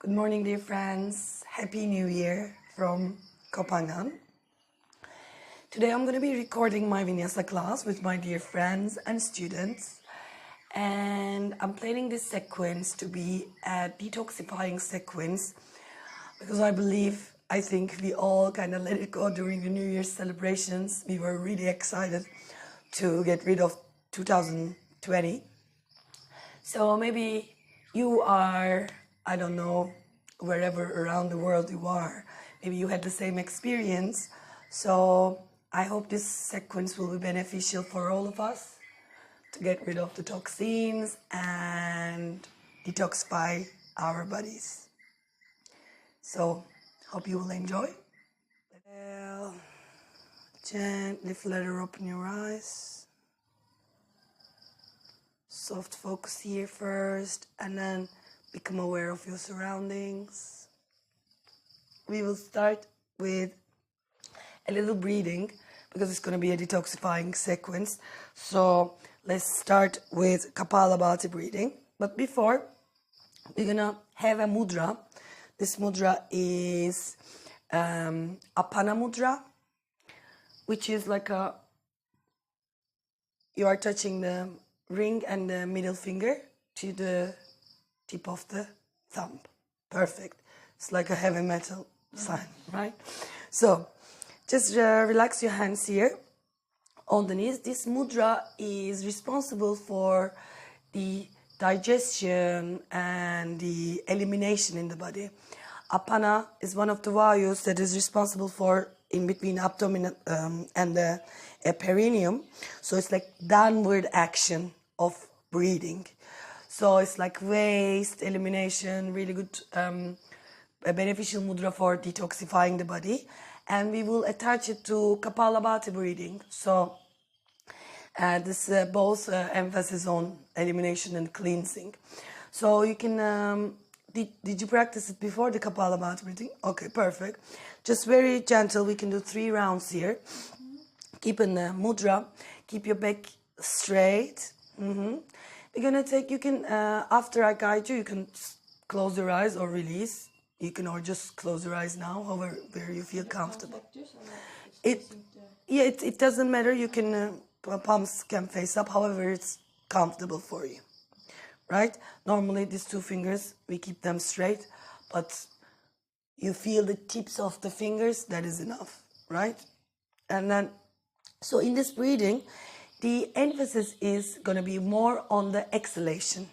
Good morning, dear friends. Happy New Year from Copenhagen. Today I'm going to be recording my Vinyasa class with my dear friends and students. And I'm planning this sequence to be a detoxifying sequence because I think we all kind of let it go during the New Year's celebrations. We were really excited to get rid of 2020. So maybe you are, I don't know, wherever around the world you are, maybe you had the same experience. So I hope this sequence will be beneficial for all of us to get rid of the toxins and detoxify our bodies. So hope you will enjoy. Gently flutter open your eyes. Soft focus here first and then become aware of your surroundings. We will start with a little breathing because it's going to be a detoxifying sequence. So let's start with Kapalbhati breathing. But before, we're going to have a mudra. This mudra is Apana mudra, which is like you are touching the ring and the middle finger to the tip of the thumb. Perfect. It's like a heavy metal sign, right? So just relax your hands here on the knees. This mudra is responsible for the digestion and the elimination in the body. Apana is one of the vayus that is responsible for in between abdomen and the perineum. So it's like downward action of breathing. So it's like waste elimination, really good, a beneficial mudra for detoxifying the body. And we will attach it to Kapalbhati breathing. So this both emphasis on elimination and cleansing. So you can, did you practice it before the Kapalbhati breathing? Okay, perfect. Just very gentle, we can do 3 rounds here. Keep in the mudra, keep your back straight. We're gonna take, you can, after I guide you, you can close your eyes or release. You can or just close your eyes now, however where you feel comfortable. It doesn't matter. You can palms can face up, however it's comfortable for you, right? Normally these 2 fingers we keep them straight, but you feel the tips of the fingers. That is enough, right? And then, so in this breathing, the emphasis is going to be more on the exhalation.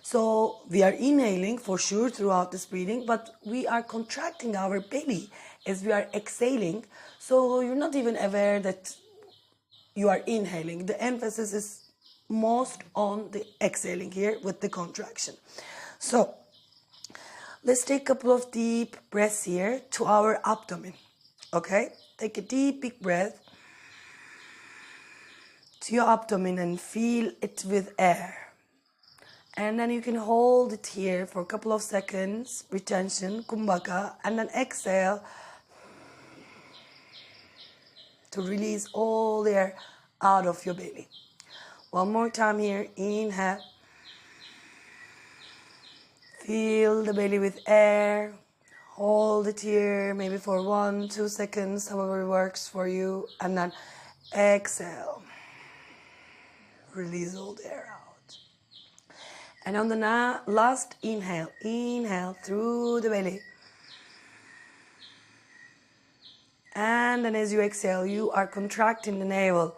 So we are inhaling for sure throughout this breathing, but we are contracting our belly as we are exhaling. So you're not even aware that you are inhaling. The emphasis is most on the exhaling here with the contraction. So let's take a couple of deep breaths here to our abdomen. Okay? Take a deep, big breath to your abdomen and feel it with air. And then you can hold it here for a couple of seconds, retention, kumbhaka, and then exhale to release all the air out of your belly. One more time here, inhale. Fill the belly with air. Hold it here, maybe for 1-2 seconds, however it works for you. And then exhale. Release all the air out. And on the last inhale, inhale through the belly. And then as you exhale, you are contracting the navel.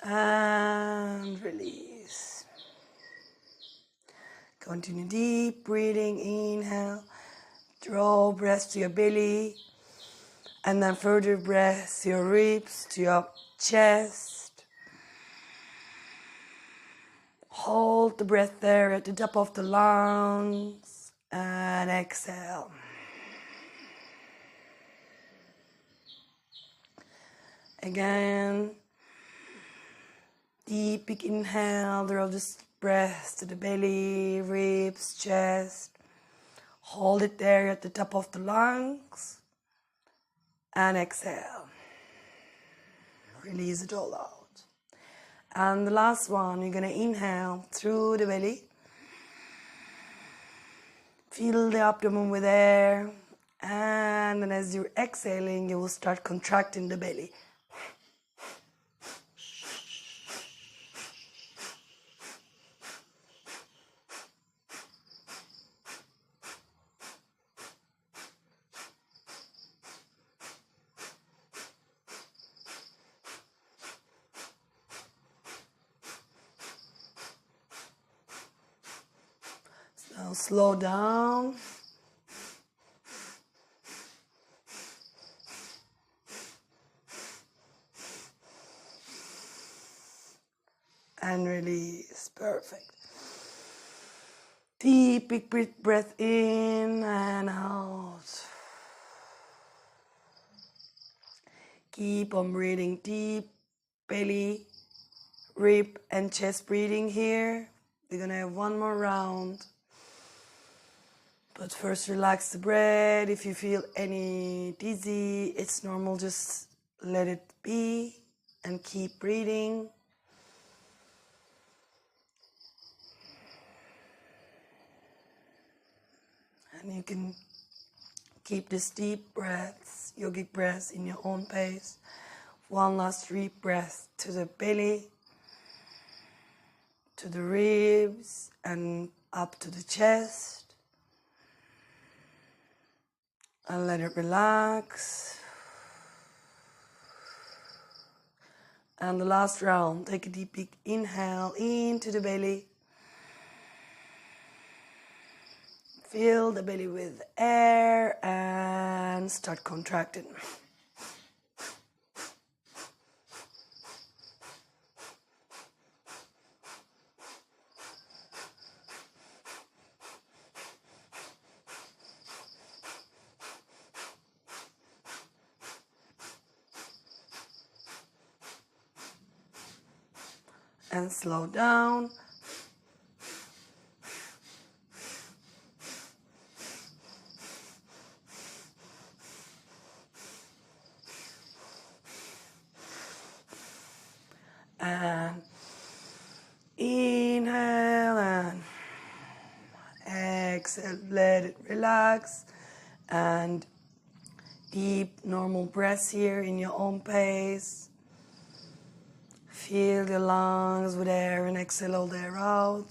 And release. Continue deep breathing. Inhale. Draw breath to your belly. And then further breath to your ribs, to your chest. Hold the breath there at the top of the lungs. And exhale. Again, deep big inhale, draw the breath to the belly, ribs, chest. Hold it there at the top of the lungs. And exhale. Release it all out. And the last one, you're going to inhale through the belly. Fill the abdomen with air. And then as you're exhaling, you will start contracting the belly. Now slow down. And release. Perfect. Deep, big breath in and out. Keep on breathing deep, belly, rib and chest breathing here. We're going to have one more round. But first relax the breath. If you feel any dizzy, it's normal. Just let it be and keep breathing. And you can keep these deep breaths, yogic breaths in your own pace. One last deep breath to the belly, to the ribs and up to the chest. And let it relax. And the last round, take a deep big inhale into the belly. Fill the belly with air and start contracting. And slow down. And inhale and exhale, let it relax. And deep normal breaths here in your own pace. Fill your lungs with air and exhale all the air out.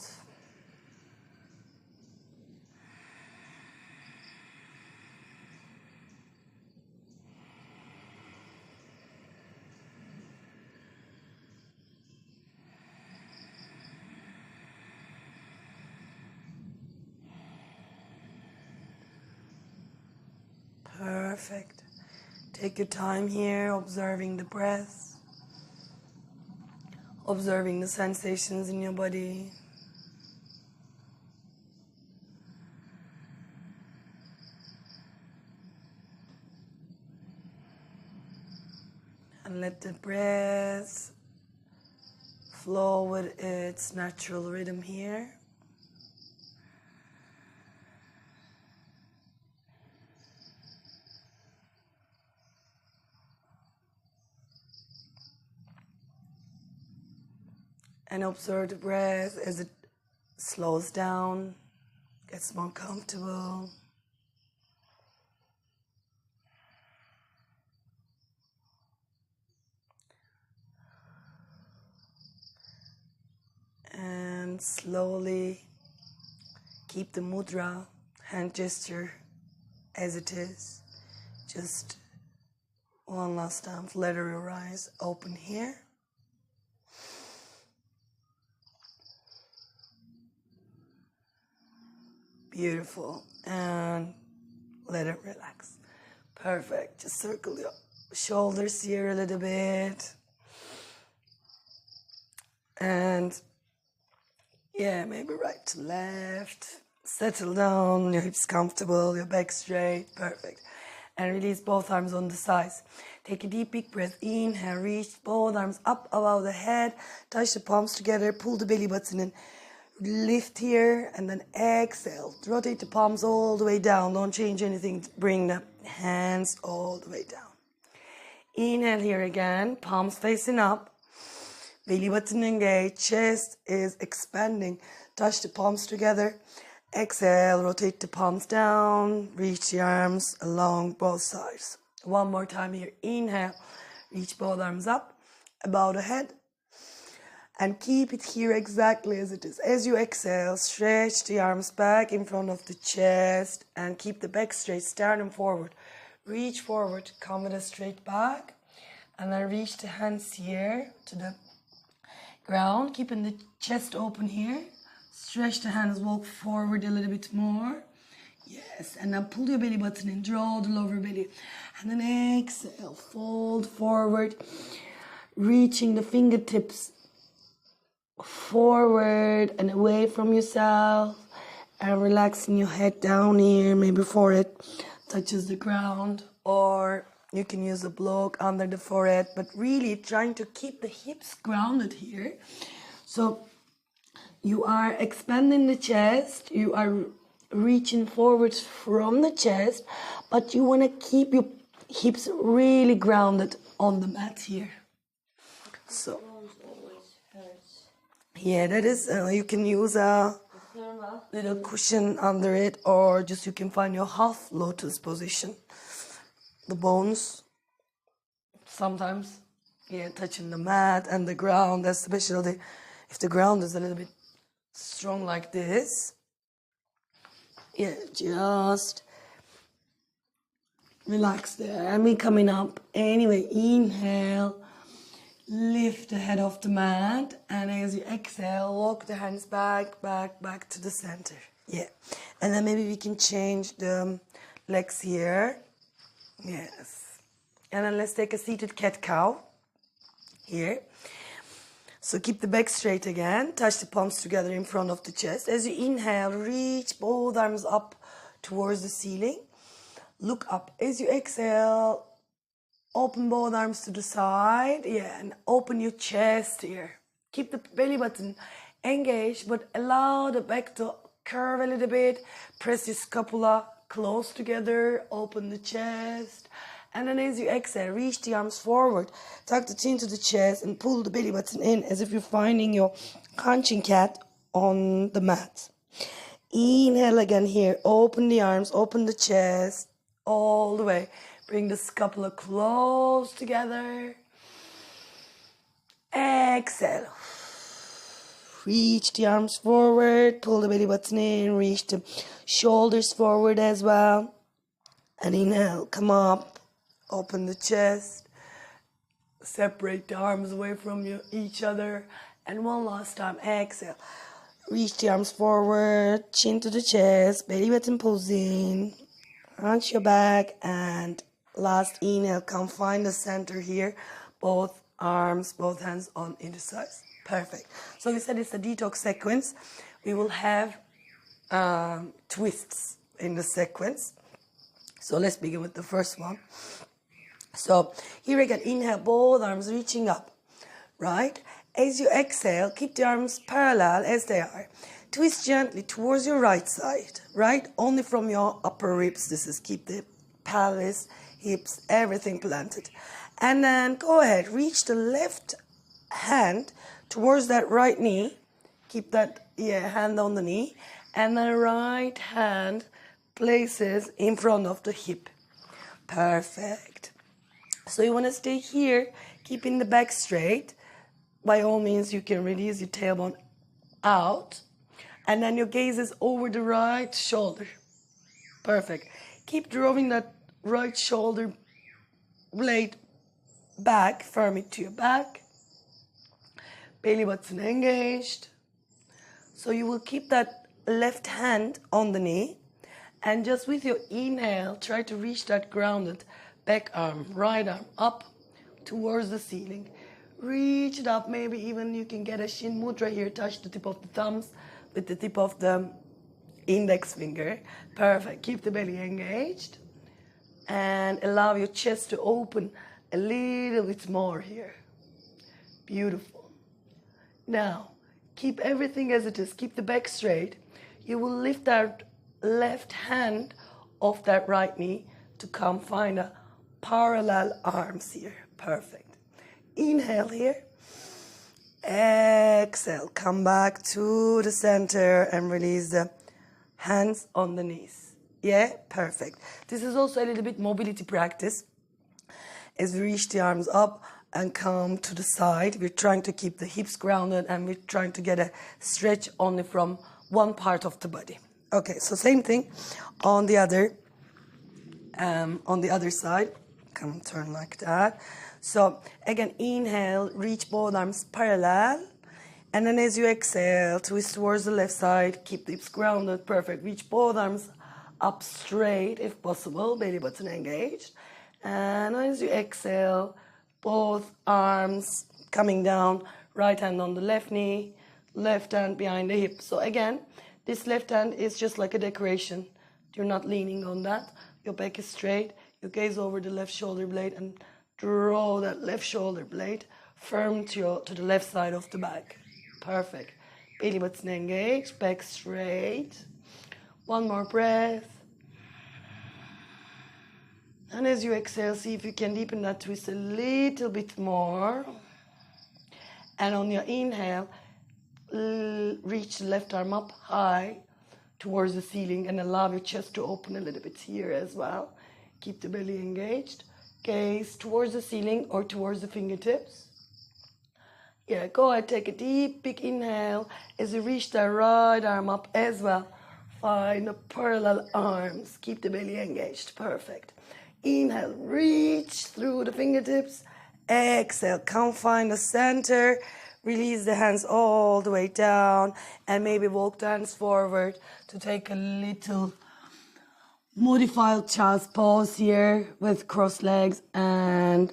Perfect. Take your time here, observing the breath, observing the sensations in your body. And let the breath flow with its natural rhythm here. And observe the breath as it slows down, gets more comfortable. And slowly keep the mudra, hand gesture as it is. Just one last time, flutter your eyes open here. Beautiful. And let it relax. Perfect. Just circle your shoulders here a little bit. And yeah, maybe right to left. Settle down, your hips comfortable, your back straight. Perfect. and release both arms on the sides. Take a deep big breath. Inhale, reach both arms up above the head, touch the palms together, pull the belly button in, lift here, and then exhale. Rotate the palms all the way down. Don't change anything. Bring the hands all the way down. Inhale here again, palms facing up. Belly button engaged, chest is expanding. Touch the palms together. Exhale, rotate the palms down. Reach the arms along both sides. One more time here. Inhale, reach both arms up, above the head. And keep it here exactly as it is. As you exhale, stretch the arms back in front of the chest and keep the back straight, sternum forward. Reach forward, come with a straight back. And then reach the hands here to the ground, keeping the chest open here. Stretch the hands, walk forward a little bit more. Yes, and then pull your belly button in, draw the lower belly. And then exhale, fold forward, reaching the fingertips forward and away from yourself. And relaxing your head down here, maybe forehead touches the ground, or you can use a block under the forehead, but really trying to keep the hips grounded here. So you are expanding the chest, you are reaching forward from the chest, but you want to keep your hips really grounded on the mat here. So, yeah, that is, you can use a little cushion under it, or just you can find your half lotus position. The bones sometimes, yeah, touching the mat and the ground, especially if the ground is a little bit strong like this. Yeah, just relax there. And we coming up. Anyway, inhale, lift the head off the mat, and as you exhale, walk the hands back to the center. Yeah, and then maybe we can change the legs here. Yes. And then let's take a seated cat-cow here. So keep the back straight again. Touch the palms together in front of the chest. As you inhale, reach both arms up towards the ceiling. Look up. As you exhale, open both arms to the side. Yeah, and open your chest here. Keep the belly button engaged, but allow the back to curve a little bit. Press your scapula close together, open the chest, and then as you exhale, reach the arms forward, tuck the chin to the chest, and pull the belly button in as if you're finding your hunching cat on the mat. Inhale again here, open the arms, open the chest, all the way. Bring the scapula close together. Exhale. Reach the arms forward, pull the belly button in, reach the shoulders forward as well. And inhale, come up, open the chest, separate the arms away from each other. And one last time, exhale. Reach the arms forward, chin to the chest, belly button pulls in, hunch your back, and last inhale, come find the center here, both arms, both hands on either side. Perfect. So we said it's a detox sequence. We will have twists in the sequence. So let's begin with the first one. So here again, inhale, both arms reaching up, right? As you exhale, keep the arms parallel as they are. Twist gently towards your right side, right? Only from your upper ribs. This is keep the pelvis, hips, everything planted. And then go ahead, reach the left hand towards that right knee. Keep that hand on the knee. And the right hand places in front of the hip. Perfect. So you want to stay here, keeping the back straight. By all means, you can release your tailbone out. And then your gaze is over the right shoulder. Perfect. Keep drawing that right shoulder blade back, firmly to your back. Belly button engaged. So you will keep that left hand on the knee. And just with your inhale, try to reach that grounded back arm, right arm up towards the ceiling. Reach it up. Maybe even you can get a shin mudra here. Touch the tip of the thumbs with the tip of the index finger. Perfect. Keep the belly engaged. And allow your chest to open a little bit more here. Beautiful. Now, keep everything as it is. Keep the back straight. You will lift that left hand off that right knee to come find a parallel arms here. Perfect. Inhale here. Exhale. Come back to the center and release the hands on the knees. Yeah, perfect. This is also a little bit mobility practice. As we reach the arms up and come to the side, we're trying to keep the hips grounded and we're trying to get a stretch only from one part of the body. Okay, so same thing on the other side. Come turn like that. So again, inhale, reach both arms parallel. And then as you exhale, twist towards the left side, keep the hips grounded, perfect. Reach both arms up straight if possible, belly button engaged. And as you exhale, both arms coming down, right hand on the left knee, left hand behind the hip. So again, this left hand is just like a decoration. You're not leaning on that. Your back is straight. You gaze over the left shoulder blade and draw that left shoulder blade firm to the left side of the back. Perfect. Belly button engaged, back straight. One more breath. And as you exhale, see if you can deepen that twist a little bit more. And on your inhale, reach the left arm up high towards the ceiling and allow your chest to open a little bit here as well. Keep the belly engaged. Gaze towards the ceiling or towards the fingertips. Yeah, go ahead, take a deep, big inhale as you reach the right arm up as well. Find the parallel arms. Keep the belly engaged. Perfect. Inhale, reach through the fingertips. Exhale, come find the center. Release the hands all the way down and maybe walk the hands forward to take a little modified child's pose here with crossed legs and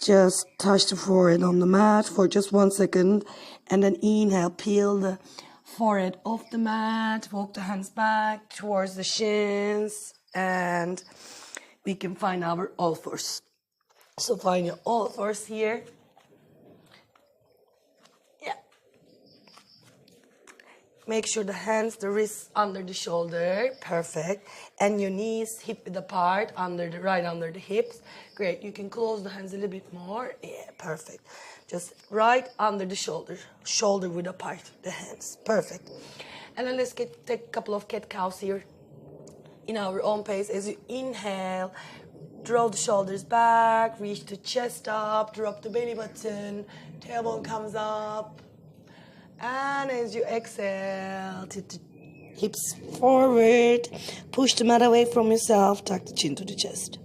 just touch the forehead on the mat for just 1 second. And then inhale, peel the forehead off the mat, walk the hands back towards the shins and we can find our all fours. So find your all fours here. Yeah. Make sure the hands, the wrists under the shoulder. Perfect. And your knees hip width apart, right under the hips. Great. You can close the hands a little bit more. Yeah, perfect. Just right under the shoulder width apart, the hands. Perfect. And then let's take a couple of cat-cows here in our own pace. As you inhale, draw the shoulders back, reach the chest up, drop the belly button, tailbone comes up. And as you exhale, tip the hips forward, push the mat away from yourself, tuck the chin to the chest.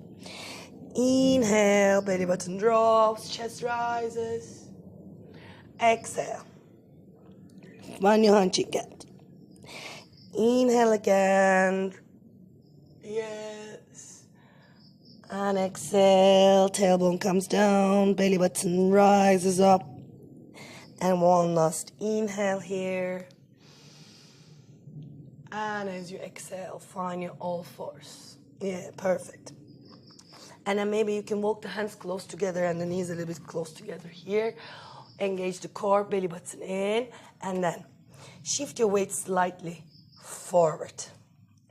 Inhale, belly button drops, chest rises. Exhale, find your hunching cat. Inhale again. Yes. And exhale, tailbone comes down, belly button rises up. And one last inhale here. And as you exhale, find your all fours. Yeah, perfect. And then maybe you can walk the hands close together and the knees a little bit close together here. Engage the core, belly button in. And then shift your weight slightly forward.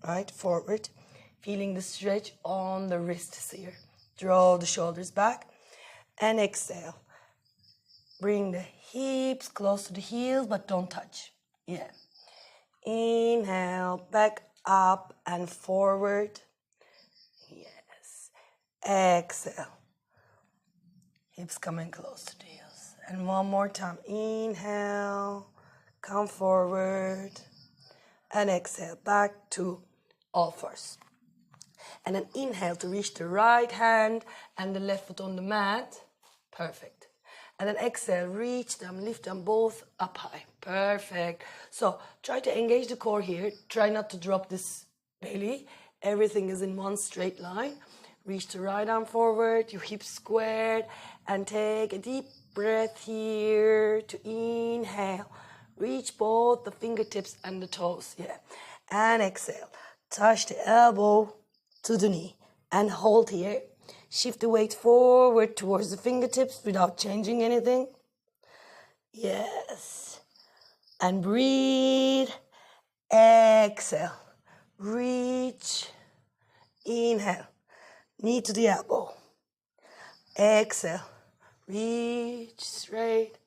Right, forward. Feeling the stretch on the wrists here. Draw the shoulders back. And exhale. Bring the hips close to the heels, but don't touch. Yeah. Inhale, back up and forward. Yes. Exhale. Hips coming close to the heels. And one more time. Inhale, come forward. And exhale, back to all fours. And then inhale to reach the right hand and the left foot on the mat. Perfect. And then exhale, reach them, lift them both up high. Perfect. So try to engage the core here. Try not to drop this belly. Everything is in one straight line. Reach the right arm forward, your hips squared, and take a deep breath here to inhale. Reach both the fingertips and the toes. Yeah. And exhale. Touch the elbow to the knee. and hold here. Shift the weight forward towards the fingertips without changing anything. Yes. And breathe. Exhale. Reach. Inhale. Knee to the elbow. Exhale. Reach straight.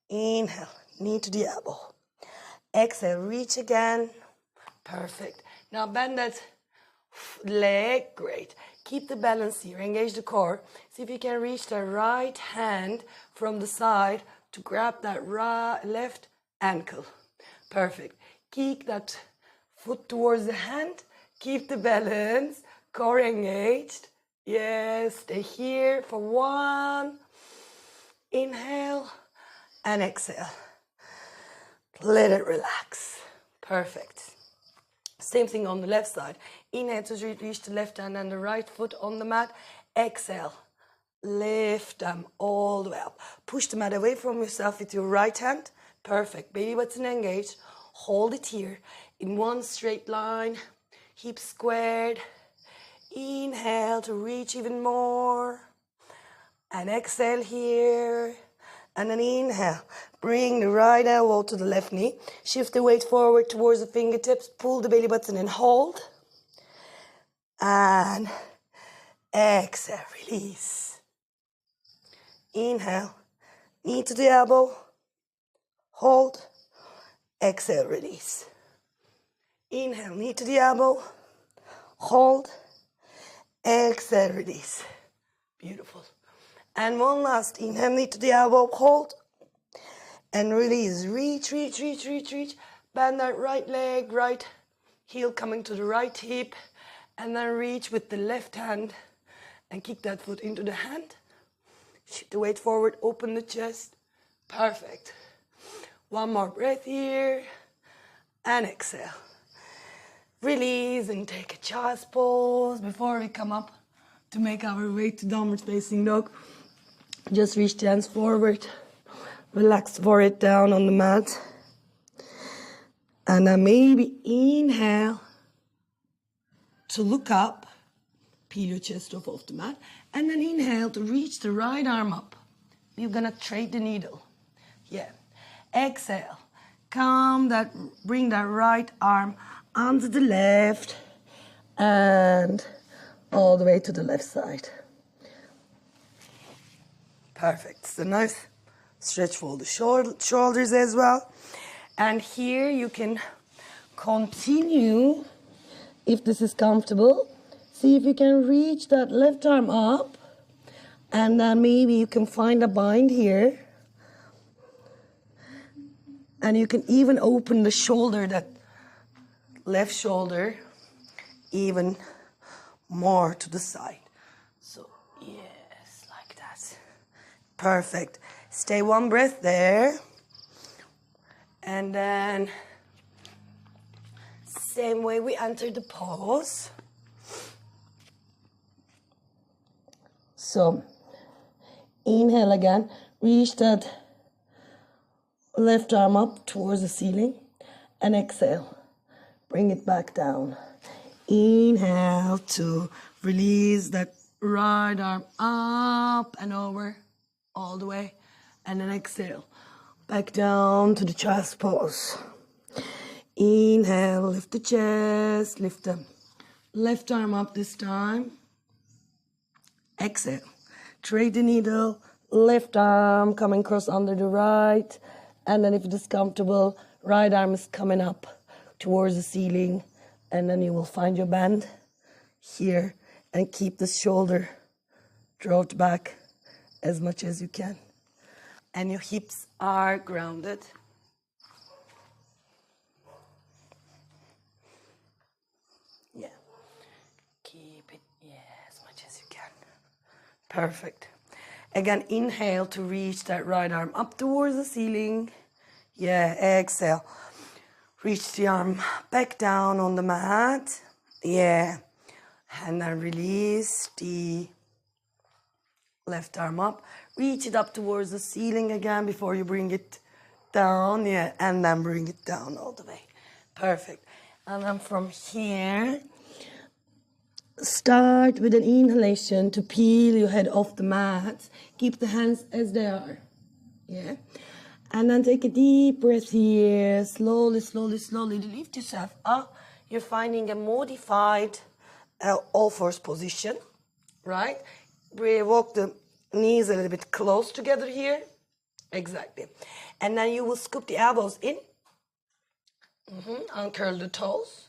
Inhale. Knee to the elbow. Exhale. Reach again. Perfect. Now bend that leg. Great. Keep the balance here. Engage the core. See if you can reach the right hand from the side to grab that left ankle. Perfect. Kick that foot towards the hand. Keep the balance. Core engaged. Yes. Stay here for 1. Inhale and exhale. Let it relax. Perfect. Same thing on the left side. Inhale to reach the left hand and the right foot on the mat. Exhale. Lift them all the way up. Push the mat away from yourself with your right hand. Perfect. Baby button engaged. Hold it here in one straight line. Hips squared. Inhale to reach even more. And exhale here. And then inhale. Bring the right elbow to the left knee. Shift the weight forward towards the fingertips. Pull the belly button and hold. And exhale. Release. Inhale. Knee to the elbow. Hold. Exhale. Release. Inhale. Knee to the elbow. Hold. Exhale. Release. Beautiful. And one last. Inhale. Knee to the elbow. Hold. And release. Reach, reach, reach, reach, reach. Bend that right leg, right heel coming to the right hip. And then reach with the left hand. And kick that foot into the hand. Shift the weight forward. Open the chest. Perfect. One more breath here. And exhale. Release and take a child's pose before we come up to make our way to downward facing dog. Just reach the hands forward. Relax forehead down on the mat. And then maybe inhale to look up. Peel your chest off the mat. And then inhale to reach the right arm up. We're going to trade the needle. Yeah. Exhale. Bring that right arm onto the left. And all the way to the left side. Perfect. So nice stretch for the shoulders as well. And here you can continue, if this is comfortable. See if you can reach that left arm up. And then maybe you can find a bind here. And you can even open the shoulder, that left shoulder, even more to the side. So, yes, like that. Perfect. Stay one breath there. And then, same way we enter the pose. So, inhale again. Reach that left arm up towards the ceiling. And exhale. Bring it back down. Inhale to release that right arm up and over all the way. And then exhale. Back down to the child's pose. Inhale, lift the chest, lift the left arm up this time. Exhale. Trade the needle, left arm coming across under the right. And then if it is comfortable, right arm is coming up towards the ceiling. And then you will find your band here and keep the shoulder dropped back as much as you can. And your hips are grounded. Yeah. Keep it, as much as you can. Perfect. Again, inhale to reach that right arm up towards the ceiling. Yeah, exhale. Reach the arm back down on the mat. Yeah. And then release the left arm up. Reach it up towards the ceiling again before you bring it down. Yeah. And then bring it down all the way. Perfect. And then from here, Start with an inhalation to peel your head off the mat. Keep the hands as they are. Yeah. And then take a deep breath here. Slowly, slowly, slowly lift yourself up. You're finding a modified all fours position, right? Walk the knees a little bit close together here. Exactly. And then you will scoop the elbows in. Uncurl the toes.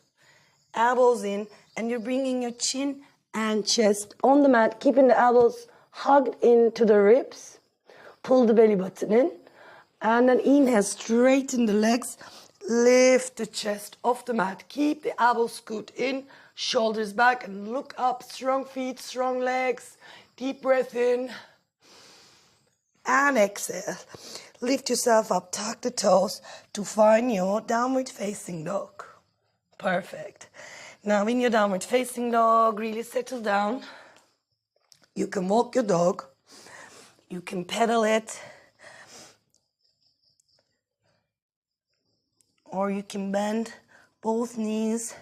Elbows in. And you're bringing your chin and chest on the mat, keeping the elbows hugged into the ribs. Pull the belly button in. And then inhale, straighten the legs. Lift the chest off the mat. Keep the elbows scoot in, shoulders back, and look up. Strong feet, strong legs. Deep breath in. And exhale. Lift yourself up, tuck the toes to find your downward facing dog. Perfect. Now in your downward facing dog, really settle down. You can walk your dog. You can pedal it. Or you can bend both knees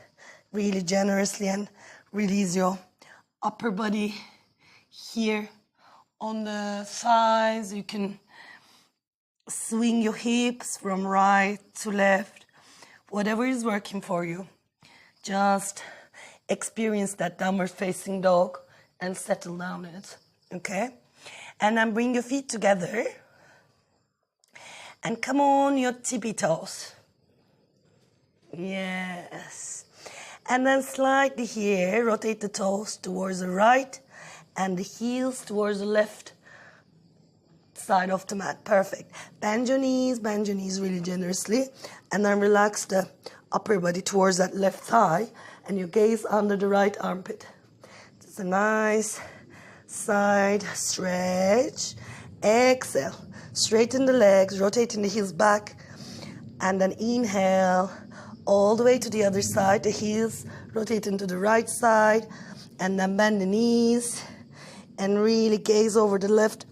really generously and release your upper body here on the thighs. You can swing your hips from right to left. Whatever is working for you. Just experience that downward facing dog and settle down in it, okay? And then bring your feet together and come on your tippy toes. Yes. And then slightly here, rotate the toes towards the right and the heels towards the left side of the mat. Perfect. Bend your knees really generously, and then relax the upper body towards that left thigh, and you gaze under the right armpit. Just a nice side stretch. Exhale. Straighten the legs, rotating the heels back, and then inhale all the way to the other side. The heels rotating to the right side, and then bend the knees and really gaze over the left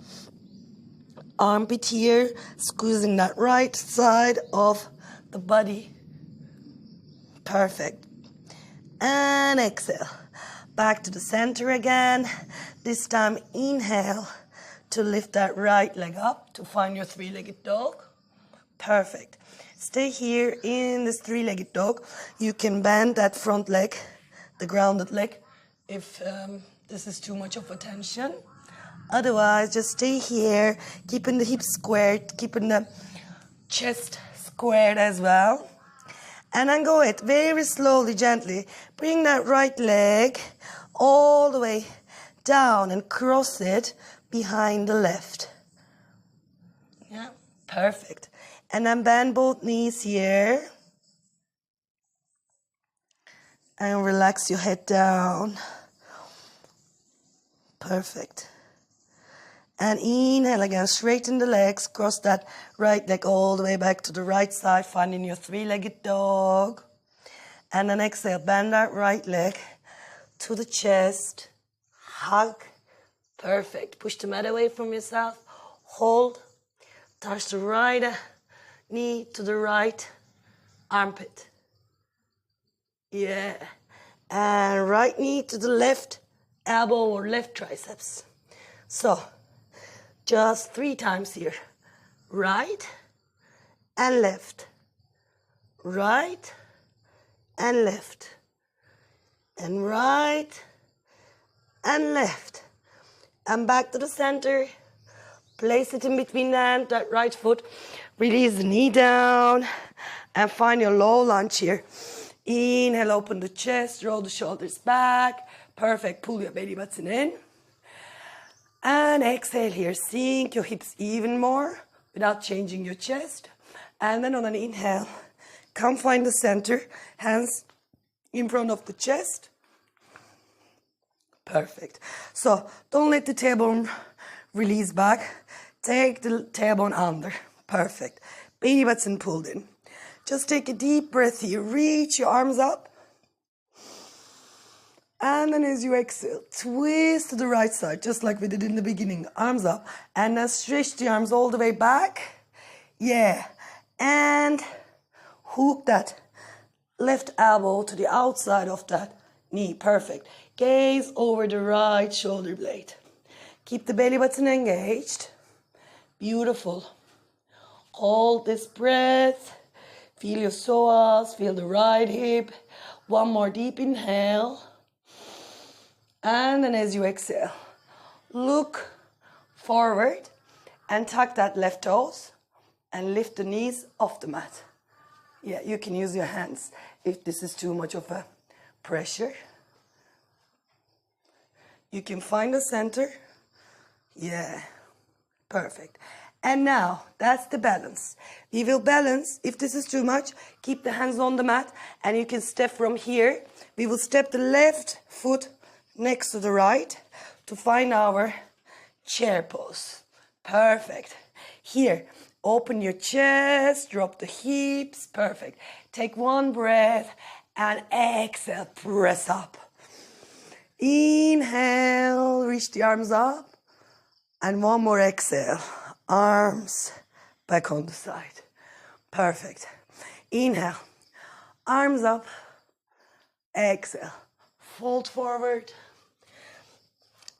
armpit here, squeezing that right side of the body. Perfect. And exhale. Back to the center again. This time inhale to lift that right leg up to find your three-legged dog. Perfect. Stay here in this three-legged dog. You can bend that front leg, the grounded leg, if this is too much of a tension. Otherwise, just stay here, keeping the hips squared, keeping the chest squared as well. And then go ahead, very slowly, gently, bring that right leg all the way down and cross it behind the left. Yeah, perfect. And then bend both knees here. And relax your head down. Perfect. And inhale again, straighten the legs, cross that right leg all the way back to the right side, finding your three-legged dog. And then exhale, bend that right leg to the chest, hug. Perfect. Push the mat away from yourself, hold, touch the right knee to the right armpit. Yeah. And right knee to the left elbow or left triceps. So, just 3 times here. Right and left. Right and left. And right and left. And back to the center. Place it in between that right foot. Release the knee down. And find your low lunge here. Inhale, open the chest, roll the shoulders back. Perfect. Pull your belly button in. And exhale here, sink your hips even more without changing your chest. And then on an inhale, come find the center, hands in front of the chest. Perfect. So don't let the tailbone release back. Take the tailbone under. Perfect. Belly button pulled in. Just take a deep breath here. Reach your arms up. And then as you exhale, twist to the right side, just like we did in the beginning. Arms up. And then stretch the arms all the way back. Yeah. And hook that left elbow to the outside of that knee. Perfect. Gaze over the right shoulder blade. Keep the belly button engaged. Beautiful. Hold this breath. Feel your psoas, feel the right hip. One more deep inhale. And then as you exhale, look forward and tuck that left toes and lift the knees off the mat. Yeah, you can use your hands if this is too much of a pressure. You can find the center. Yeah, perfect. And now, that's the balance. We will balance. If this is too much, keep the hands on the mat and you can step from here. We will step the left foot next to the right to find our chair pose. Perfect. Here, open your chest, drop the hips. Perfect. Take one breath and exhale, press up. Inhale, reach the arms up. And one more exhale. Arms back on the side. Perfect. Inhale. Arms up. Exhale. Fold forward.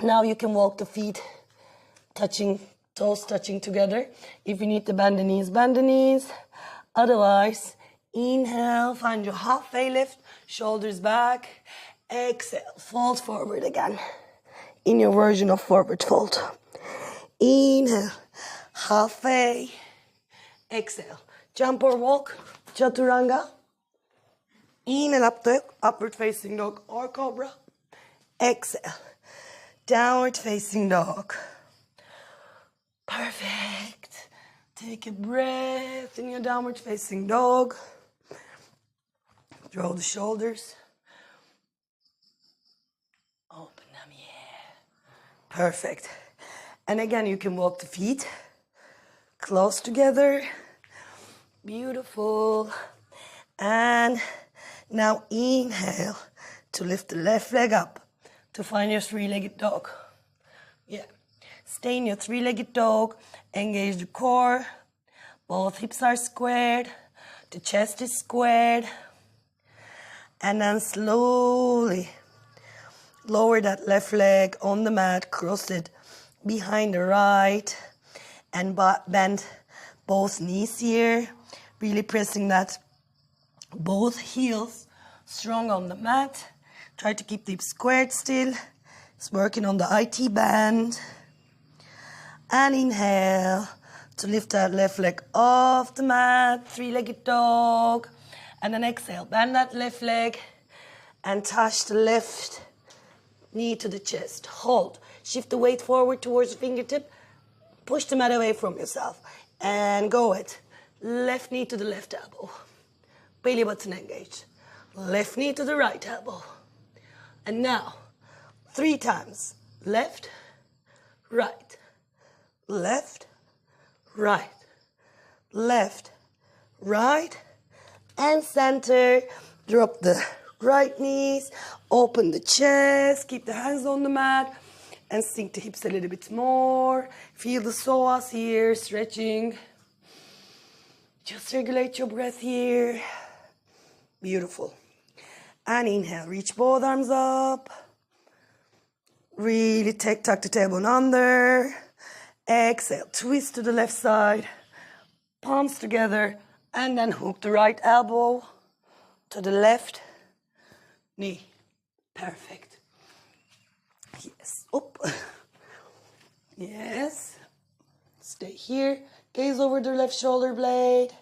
Now you can walk the feet touching, toes touching together. If you need to bend the knees, bend the knees. Otherwise, inhale, find your halfway lift, shoulders back. Exhale, fold forward again. In your version of forward fold. Inhale, halfway. Exhale, jump or walk, chaturanga. Inhale, up dog, upward facing dog or cobra. Exhale, downward facing dog. Perfect. Take a breath in your downward facing dog. Draw the shoulders. Open them, yeah. Perfect. And again, you can walk the feet close together. Beautiful. And now inhale to lift the left leg up to find your three-legged dog. Yeah. Stay in your three-legged dog. Engage the core. Both hips are squared. The chest is squared. And then slowly lower that left leg on the mat. Cross it behind the right. And bend both knees here. Really pressing that both heels strong on the mat. Try to keep the hips squared still. It's working on the IT band. And inhale to lift that left leg off the mat. Three-legged dog. And then exhale. Bend that left leg and touch the left knee to the chest. Hold. Shift the weight forward towards the fingertip. Push the mat away from yourself. And go it. Left knee to the left elbow. Belly button engaged. Left knee to the right elbow. And now, 3 times. Left, right, left, right, left, right, and center. Drop the right knees, open the chest, keep the hands on the mat, and sink the hips a little bit more. Feel the psoas here, stretching. Just regulate your breath here. Beautiful. And inhale, reach both arms up. Really tuck the tailbone under. Exhale, twist to the left side. Palms together. And then hook the right elbow to the left knee. Perfect. Yes. Up. Yes. Stay here. Gaze over the left shoulder blade.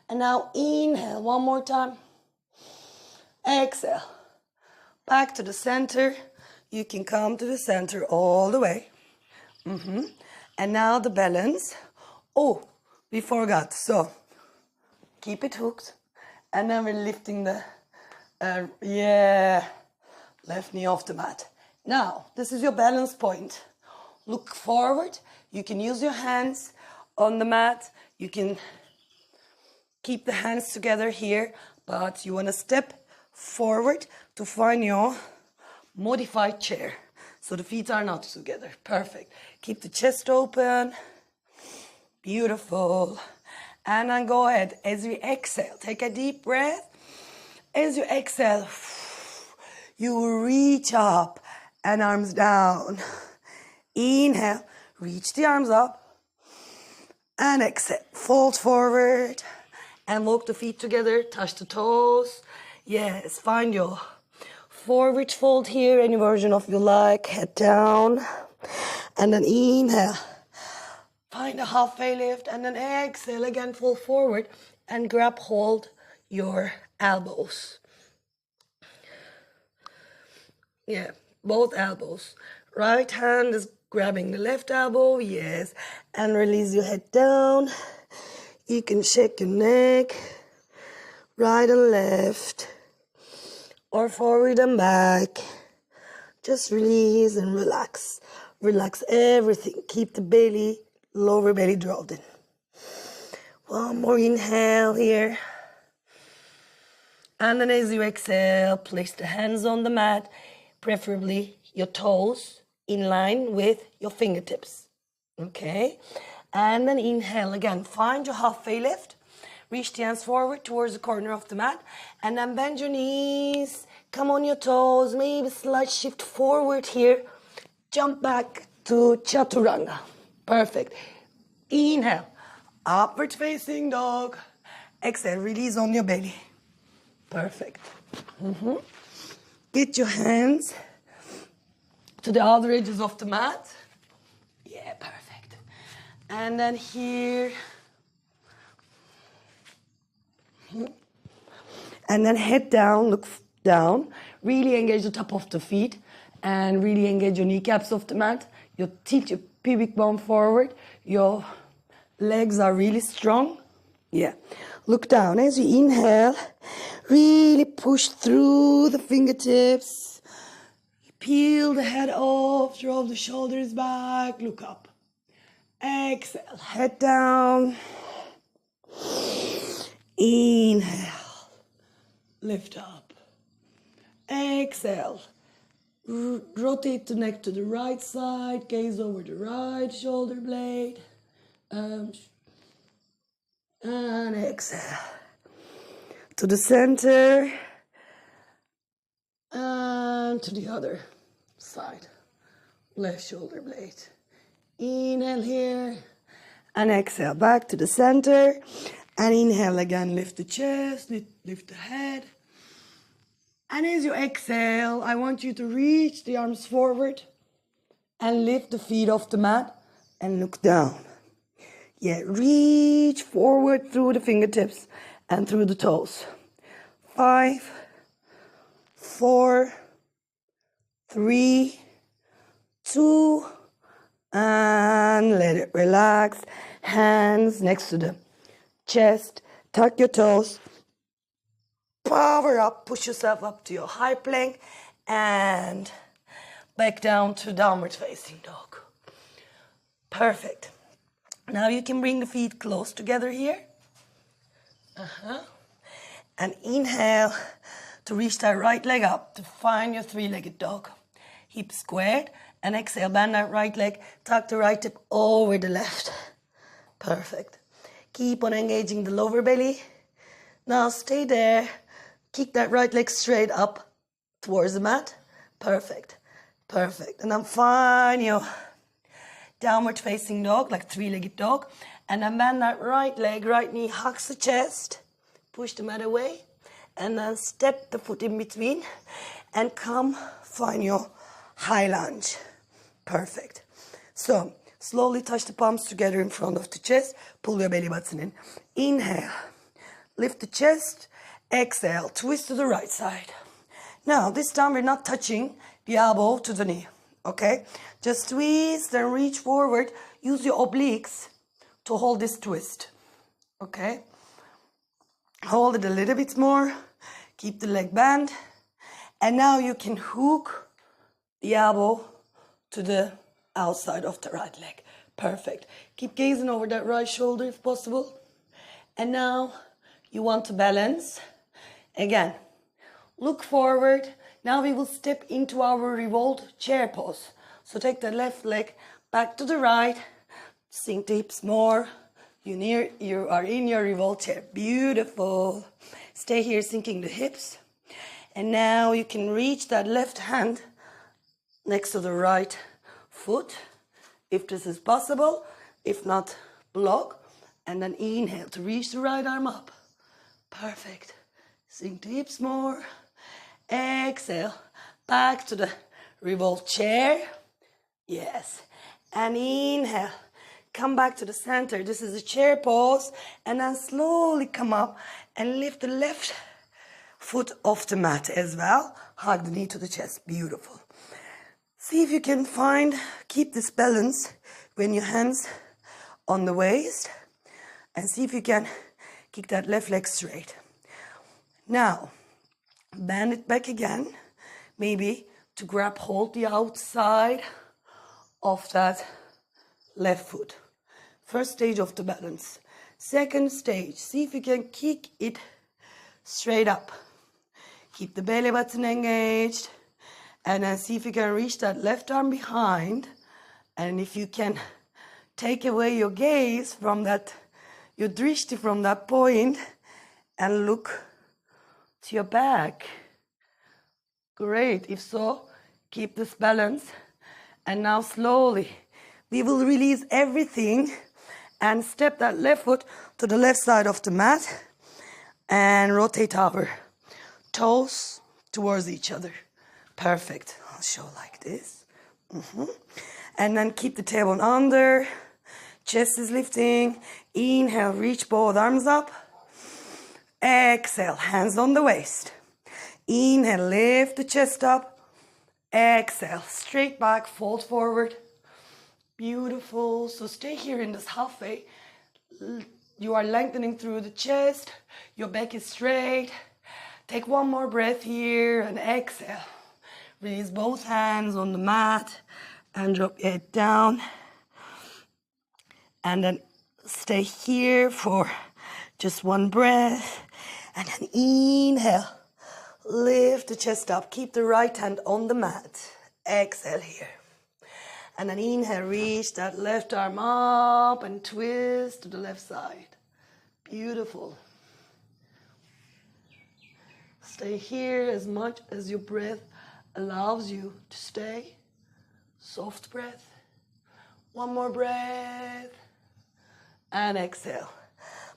And now inhale one more time. Exhale. Back to the center. You can come to the center all the way. And now the balance. Oh, we forgot. So, keep it hooked. And then we're lifting the, left knee off the mat. Now, this is your balance point. Look forward. You can use your hands on the mat. You can keep the hands together here. But you want to step forward to find your modified chair. So the feet are not together. Perfect. Keep the chest open. Beautiful. And then go ahead. As we exhale, take a deep breath. As you exhale, you reach up and arms down. Inhale, reach the arms up, and exhale, fold forward, and walk the feet together, touch the toes. Yes, find your forward fold here, any version of you like, head down, and then inhale, find a halfway lift, and then exhale again, fold forward, and grab hold your elbows. Yeah, both elbows. Right hand is grabbing the left elbow, yes, and release your head down. You can shake your neck, right and left, or forward and back. Just release and relax. Relax everything. Keep the belly, lower belly drawn in. One more inhale here. And then as you exhale, place the hands on the mat, preferably your toes in line with your fingertips. Okay? And then inhale again. Find your halfway lift. Reach the hands forward towards the corner of the mat. And then bend your knees. Come on your toes. Maybe slight shift forward here. Jump back to Chaturanga. Perfect. Inhale. Upward facing dog. Exhale. Release on your belly. Perfect. Get your hands to the other edges of the mat. Yeah, perfect. And then here. And then head down, look down. Really engage the top of the feet. And really engage your kneecaps off the mat. You tilt your pubic bone forward. Your legs are really strong. Yeah. Look down. As you inhale, really push through the fingertips. Peel the head off, drop the shoulders back, look up. Exhale, head down. Inhale, lift up. Exhale, rotate the neck to the right side, gaze over the right shoulder blade. And exhale. To the center. And to the other side. Left shoulder blade. Inhale here. And exhale. Back to the center. And inhale again. Lift the chest. Lift the head. And as you exhale, I want you to reach the arms forward. And lift the feet off the mat. And look down. Yeah, reach forward through the fingertips and through the toes. 5, 4, 3, 2, and let it relax. Hands next to the chest. Tuck your toes. Power up. Push yourself up to your high plank. And back down to downward facing dog. Perfect. Now you can bring the feet close together here. And inhale to reach that right leg up to find your three-legged dog. Hips squared. And exhale, bend that right leg. Tuck the right hip over the left. Perfect. Keep on engaging the lower belly. Now stay there. Kick that right leg straight up towards the mat. Perfect. Perfect. And then find your downward facing dog, like three-legged dog. And then bend that right leg, right knee hugs the chest. Push the mat away. And then step the foot in between. And come find your high lunge. Perfect. So, slowly touch the palms together in front of the chest. Pull your belly button in. Inhale. Lift the chest. Exhale. Twist to the right side. Now, this time we're not touching the elbow to the knee. Okay? Just twist and reach forward. Use your obliques to hold this twist. Okay? Hold it a little bit more. Keep the leg bent. And now you can hook the elbow to the outside of the right leg. Perfect. Keep gazing over that right shoulder if possible. And now you want to balance. Again, look forward. Now we will step into our revolved chair pose. So take the left leg back to the right. Sink the hips more. You are in your revolved chair. Beautiful. Stay here sinking the hips. And now you can reach that left hand next to the right foot, if this is possible. If not, block. And then inhale to reach the right arm up. Perfect. Sink the hips more. Exhale. Back to the revolved chair. Yes. And inhale. Come back to the center. This is a chair pose. And then slowly come up and lift the left foot off the mat as well. Hug the knee to the chest. Beautiful. See if you can keep this balance when your hands on the waist. And see if you can kick that left leg straight. Now, bend it back again. Maybe to hold the outside of that left foot. First stage of the balance. Second stage, see if you can kick it straight up. Keep the belly button engaged. And then see if you can reach that left arm behind. And if you can take away your gaze from that, your drishti from that point, and look to your back. Great. If so, keep this balance. And now slowly, we will release everything and step that left foot to the left side of the mat and rotate our toes towards each other. Perfect. I'll show like this. And then keep the tailbone under. Chest is lifting. Inhale, reach both arms up. Exhale, hands on the waist. Inhale, lift the chest up. Exhale, straight back, fold forward. Beautiful. So stay here in this halfway. You are lengthening through the chest. Your back is straight. Take one more breath here and exhale. Release both hands on the mat and drop your head down. And then stay here for just one breath. And then inhale. Lift the chest up. Keep the right hand on the mat. Exhale here. And then inhale, reach that left arm up and twist to the left side. Beautiful. Stay here as much as your breath allows you to stay. Soft breath. One more breath. And exhale.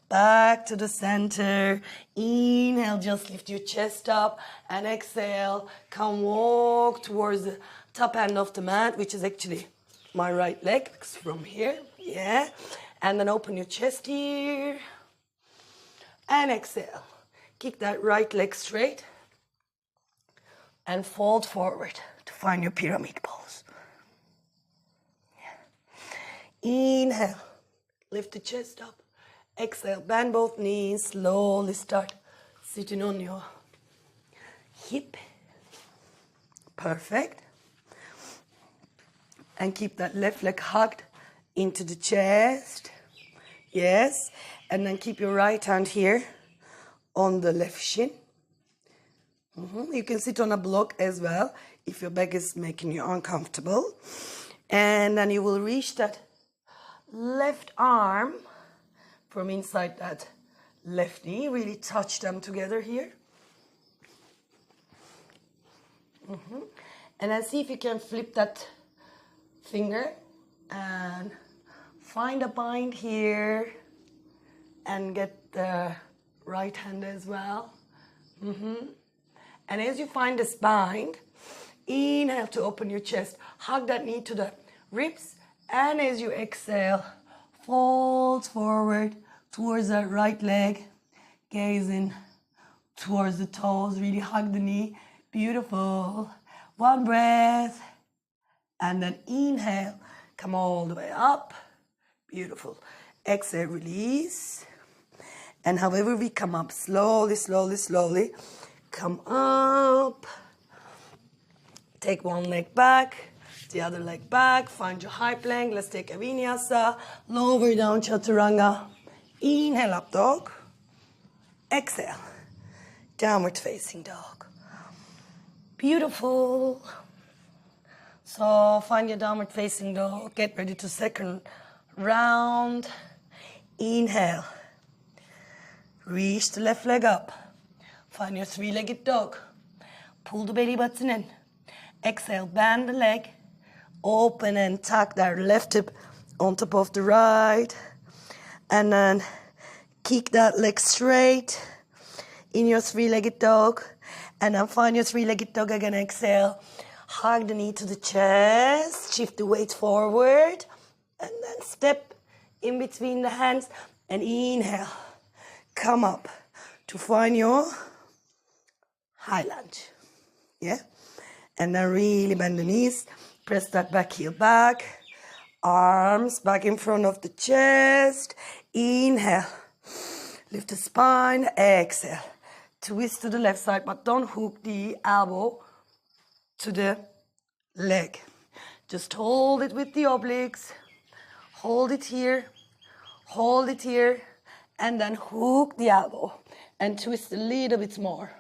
Back to the center. Inhale, just lift your chest up. And exhale, come walk towards the top end of the mat, which is actually my right leg. From here, yeah. And then open your chest here. And exhale. Kick that right leg straight. And fold forward to find your pyramid pose. Yeah. Inhale, lift the chest up. Exhale, bend both knees, slowly start sitting on your hip. Perfect. And keep that left leg hugged into the chest. Yes. And then keep your right hand here on the left shin. You can sit on a block as well if your back is making you uncomfortable. And then you will reach that left arm from inside that left knee. Really touch them together here. And then see if you can flip that finger and find a bind here and get the right hand as well. And as you find this bind, inhale to open your chest, hug that knee to the ribs, and as you exhale, fold forward towards that right leg, gazing towards the toes, really hug the knee. Beautiful. One breath, and then inhale, come all the way up. Beautiful. Exhale, release. And however we come up, slowly, slowly, slowly, come up. Take one leg back, the other leg back. Find your high plank. Let's take a vinyasa. Lower down, chaturanga. Inhale, up dog. Exhale, downward facing dog. Beautiful. So find your downward facing dog. Get ready to second round. Inhale. Reach the left leg up. Find your three-legged dog. Pull the belly button in. Exhale, bend the leg. Open and tuck that left hip on top of the right. And then kick that leg straight in your three-legged dog. And then find your three-legged dog again. Exhale. Hug the knee to the chest. Shift the weight forward. And then step in between the hands. And inhale. Come up to find your high lunge. Yeah? And then really bend the knees. Press that back heel back. Arms back in front of the chest. Inhale. Lift the spine. Exhale. Twist to the left side, but don't hook the elbow to the leg. Just hold it with the obliques. Hold it here. Hold it here. And then hook the elbow. And twist a little bit more.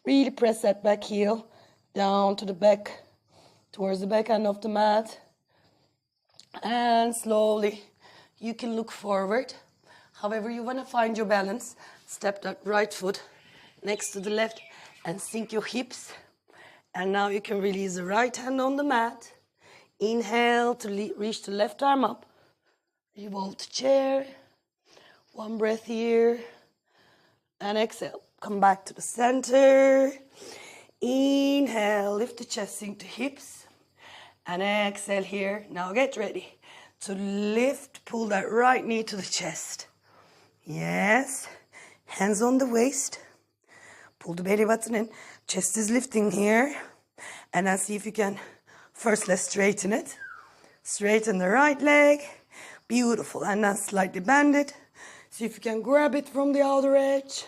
Really press that back heel down to the back, towards the back end of the mat. And slowly, you can look forward. However you want to find your balance, step that right foot next to the left and sink your hips. And now you can release the right hand on the mat. Inhale to reach the left arm up. Revolve the chair. One breath here. And exhale. Come back to the center. Inhale, lift the chest, sink the hips. And exhale here. Now get ready to lift, pull that right knee to the chest. Yes. Hands on the waist. Pull the belly button in. Chest is lifting here. And now see if you can, first let's straighten it. Straighten the right leg. Beautiful. And now slightly bend it. See if you can grab it from the outer edge.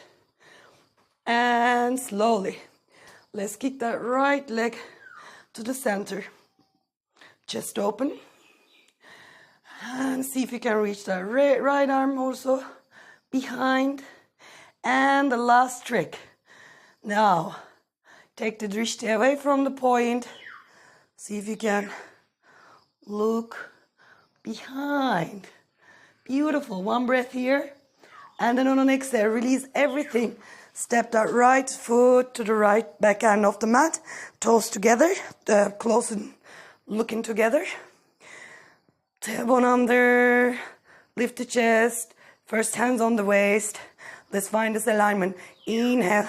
And slowly, let's kick that right leg to the center. Chest open. And see if you can reach that right arm also behind. And the last trick. Now, take the drishti away from the point. See if you can look behind. Beautiful. One breath here. And then on the exhale, release everything. Step that right foot to the right back end of the mat. Toes together, close and looking together. Tailbone under, lift the chest. First hands on the waist. Let's find this alignment. Inhale.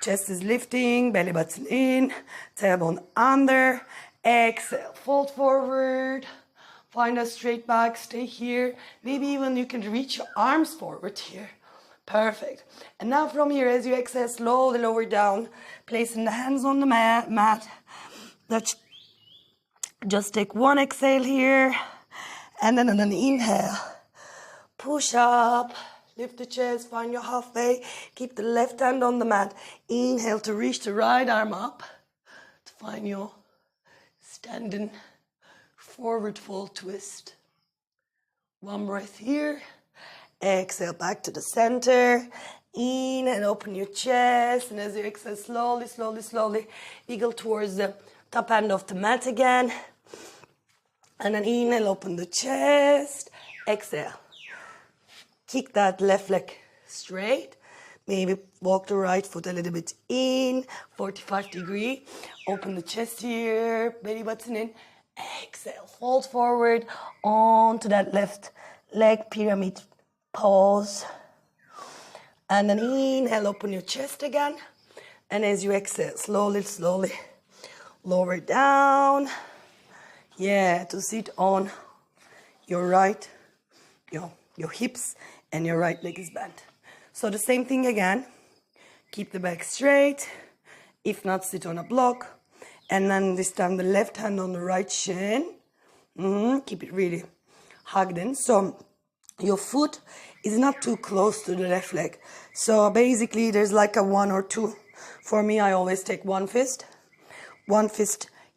Chest is lifting, belly button in. Tailbone under. Exhale, fold forward. Find a straight back, stay here. Maybe even you can reach your arms forward here. Perfect. And now from here, as you exhale, slowly lower down, placing the hands on the mat. Just take one exhale here, and then on an inhale, push up, lift the chest, find your halfway, keep the left hand on the mat. Inhale to reach the right arm up, to find your standing forward fold twist. One breath here. Exhale back to the center. Inhale, open your chest. And as you exhale, slowly, slowly, slowly, wiggle towards the top end of the mat again. And then inhale, open the chest. Exhale. Kick that left leg straight. Maybe walk the right foot a little bit in. 45 degree. Open the chest here. Belly button in. Exhale. Fold forward onto that left leg, pyramid pose. And then inhale, open your chest again. And as you exhale, slowly, slowly lower down. Yeah, to sit on your right, your hips, and your right leg is bent. So the same thing again. Keep the back straight. If not, sit on a block. And then this time the left hand on the right shin. Keep it really hugged in. So your foot is not too close to the left leg. So basically there's like a 1 or 2. For me, I always take one fist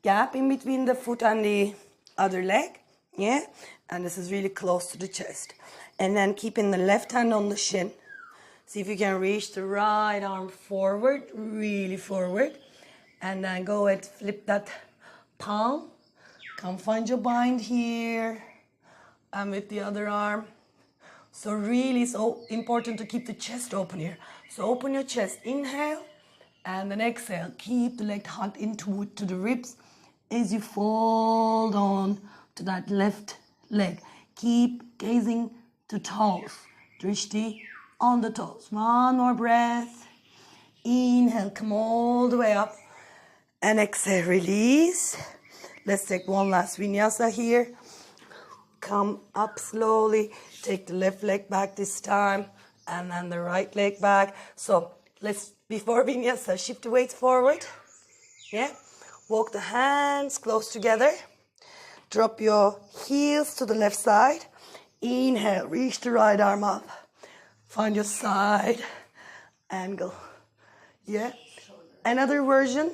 gap in between the foot and the other leg. Yeah. And this is really close to the chest. And then keeping the left hand on the shin. See if you can reach the right arm forward, really forward. And then go ahead, flip that palm. Come find your bind here. And with the other arm. So really so important to keep the chest open here. So open your chest. Inhale. And then exhale, keep the leg hugged into to the ribs as you fold on to that left leg. Keep gazing to toes. Drishti on the toes. One more breath. Inhale, come all the way up. And exhale, release. Let's take one last vinyasa here. Come up slowly. Take the left leg back this time. And then the right leg back. So let's, before vinyasa, shift the weight forward. Yeah. Walk the hands close together. Drop your heels to the left side. Inhale, reach the right arm up. Find your side angle. Yeah. Another version.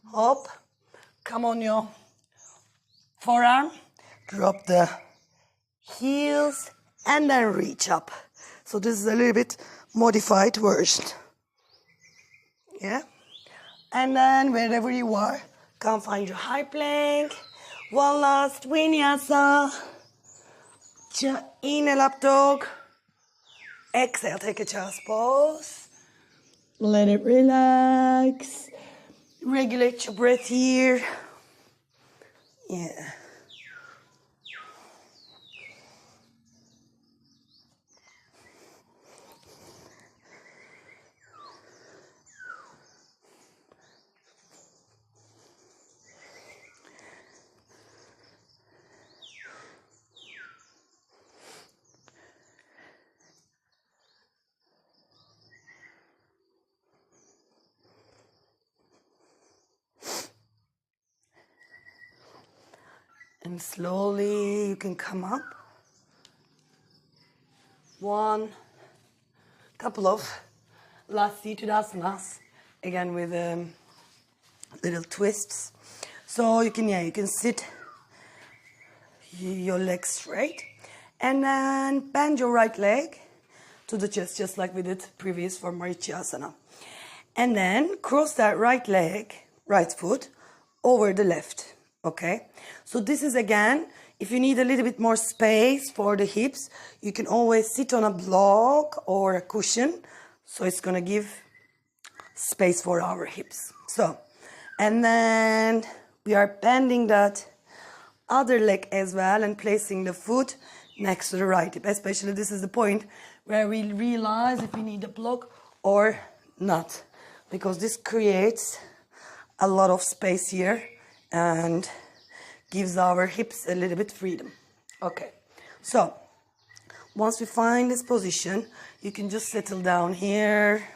Hop. Come on your forearm. Drop the heels and then reach up. So this is a little bit modified version. Yeah. And then wherever you are, come find your high plank. One last vinyasa. Inhale, up dog. Exhale, take a child's pose. Let it relax. Regulate your breath here. Yeah. And slowly you can come up. One, couple of last seated asanas. Again with little twists. So you can sit your legs straight. And then bend your right leg to the chest, just like we did previous for Marichasana. And then cross that right leg, right foot, over the left. Okay, so this is again, if you need a little bit more space for the hips, you can always sit on a block or a cushion. So it's going to give space for our hips. So, and then we are bending that other leg as well and placing the foot next to the right hip. Especially this is the point where we realize if we need a block or not. Because this creates a lot of space here and gives our hips a little bit freedom. Okay, so once we find this position, you can just settle down here,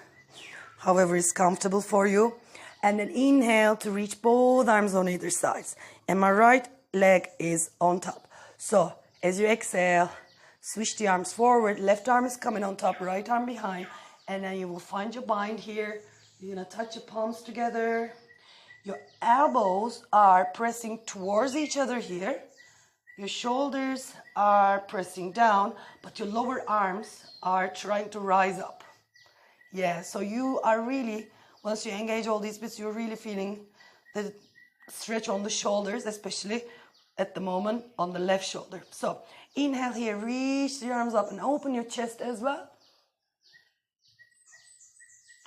however is comfortable for you. And then inhale to reach both arms on either sides. And my right leg is on top. So as you exhale, switch the arms forward. Left arm is coming on top, right arm behind. And then you will find your bind here. You're going to touch your palms together. Your elbows are pressing towards each other here. Your shoulders are pressing down, but your lower arms are trying to rise up. Yeah, so you are really, once you engage all these bits, you're really feeling the stretch on the shoulders, especially at the moment on the left shoulder. So inhale here, reach the arms up and open your chest as well.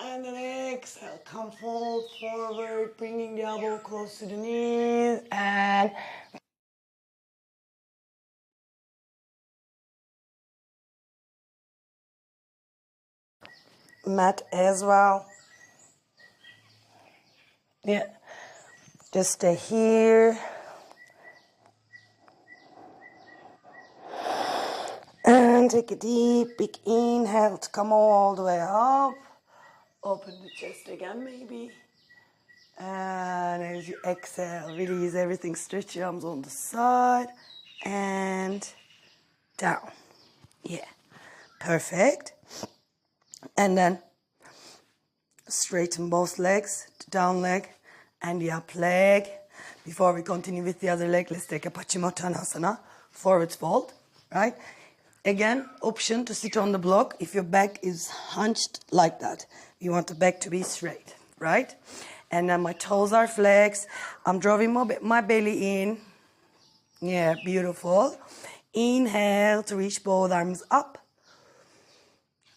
And then exhale, come fold forward, bringing the elbow close to the knees and mat as well. Yeah, just stay here. And take a deep, big inhale to come all the way up. Open the chest again, maybe. And as you exhale, release everything. Stretch your arms on the side and down. Yeah, perfect. And then straighten both legs, the down leg and the up leg. Before we continue with the other leg, let's take a Paschimottanasana, forward fold, right? Again, option to sit on the block if your back is hunched like that. You want the back to be straight, right? And then my toes are flexed. I'm drawing my belly in. Yeah, beautiful. Inhale to reach both arms up.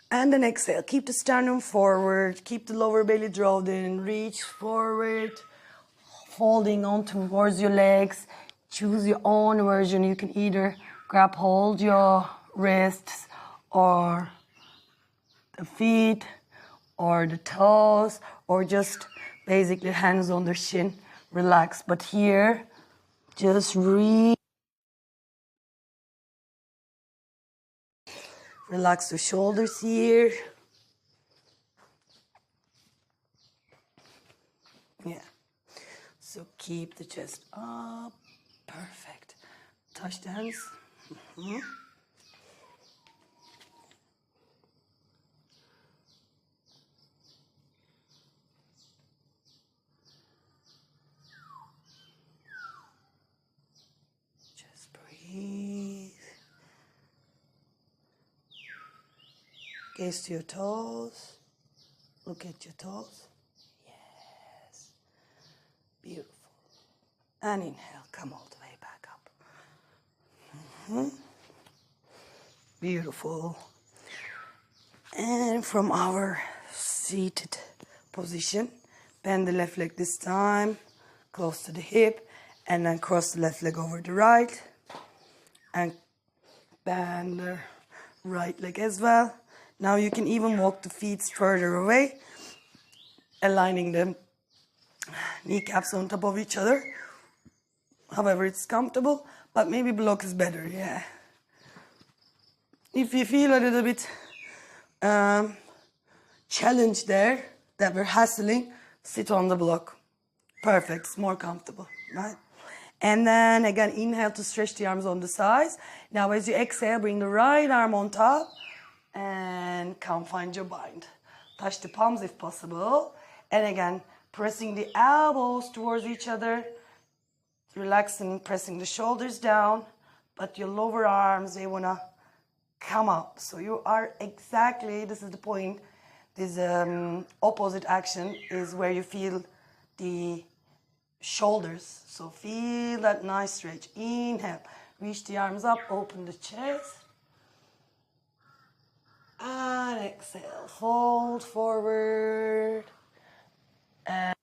And then exhale. Keep the sternum forward. Keep the lower belly drawn in. Reach forward. Folding on towards your legs. Choose your own version. You can either grab hold your wrists or the feet or the toes, or just basically hands on the shin. Relax. But here, just relax the shoulders here. Yeah. So keep the chest up. Perfect. Touch the hands. Mm-hmm. Just breathe. Gaze to your toes. Look at your toes. Yes. Beautiful. And inhale. Come all the way back up. Mm-hmm. Beautiful. And from our seated position, bend the left leg this time, close to the hip, and then cross the left leg over the right, and bend the right leg as well. Now you can even walk the feet further away, aligning the kneecaps on top of each other. However, it's comfortable, but maybe block is better, yeah. If you feel a little bit challenge there, that we're hassling, sit on the block. Perfect, it's more comfortable, right? And then again, inhale to stretch the arms on the sides. Now as you exhale, bring the right arm on top and come find your bind. Touch the palms if possible. And again, pressing the elbows towards each other, relaxing, pressing the shoulders down, but your lower arms, they wanna come up. So you are exactly, this is the point, this opposite action is where you feel the shoulders. So feel that nice stretch. Inhale, reach the arms up, open the chest. And exhale, fold forward. And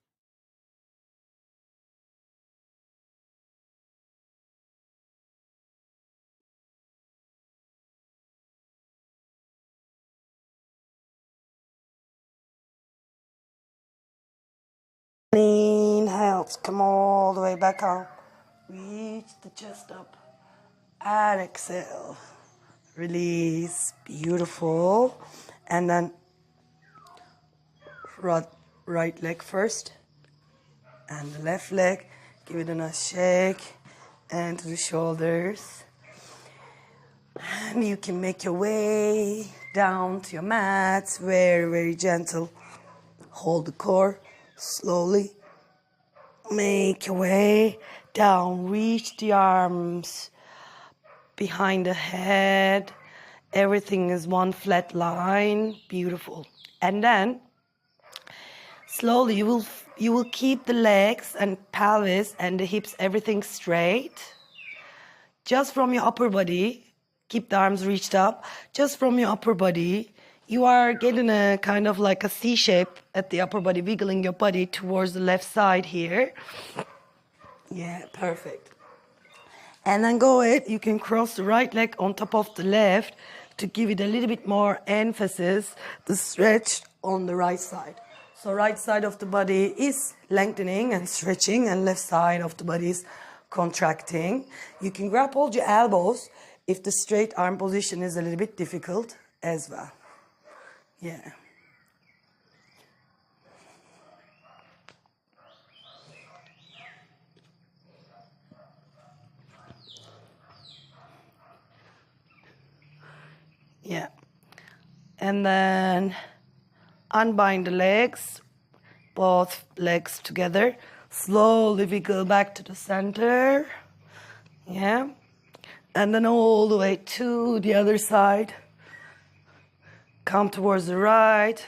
inhale, come all the way back up. Reach the chest up. And exhale. Release. Beautiful. And then right leg first. And the left leg. Give it a nice shake. And to the shoulders. And you can make your way down to your mats. Very, very gentle. Hold the core. Slowly. Make your way down. Reach the arms behind the head. Everything is one flat line. Beautiful. And then slowly you will keep the legs and pelvis and the hips, everything straight. Just from your upper body, keep the arms reached up. Just from your upper body, you are getting a kind of like a C shape at the upper body, wiggling your body towards the left side here. Yeah, perfect. And then go ahead, you can cross the right leg on top of the left to give it a little bit more emphasis, the stretch on the right side. So right side of the body is lengthening and stretching, and left side of the body is contracting. You can grab hold your elbows if the straight arm position is a little bit difficult as well. Yeah. Yeah. And then unbind the legs, both legs together. Slowly wiggle back to the center. Yeah. And then all the way to the other side. Come towards the right.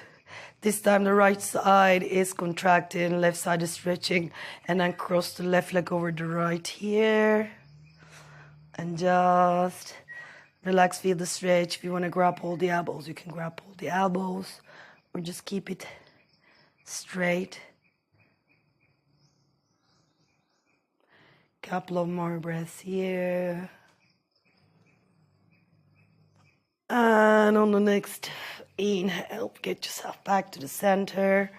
This time the right side is contracting, left side is stretching. And then cross the left leg over the right here. And just relax, feel the stretch. If you want to grab hold the elbows, you can grab hold the elbows, or just keep it straight. Couple of more breaths here. And on the next inhale, get yourself back to the center.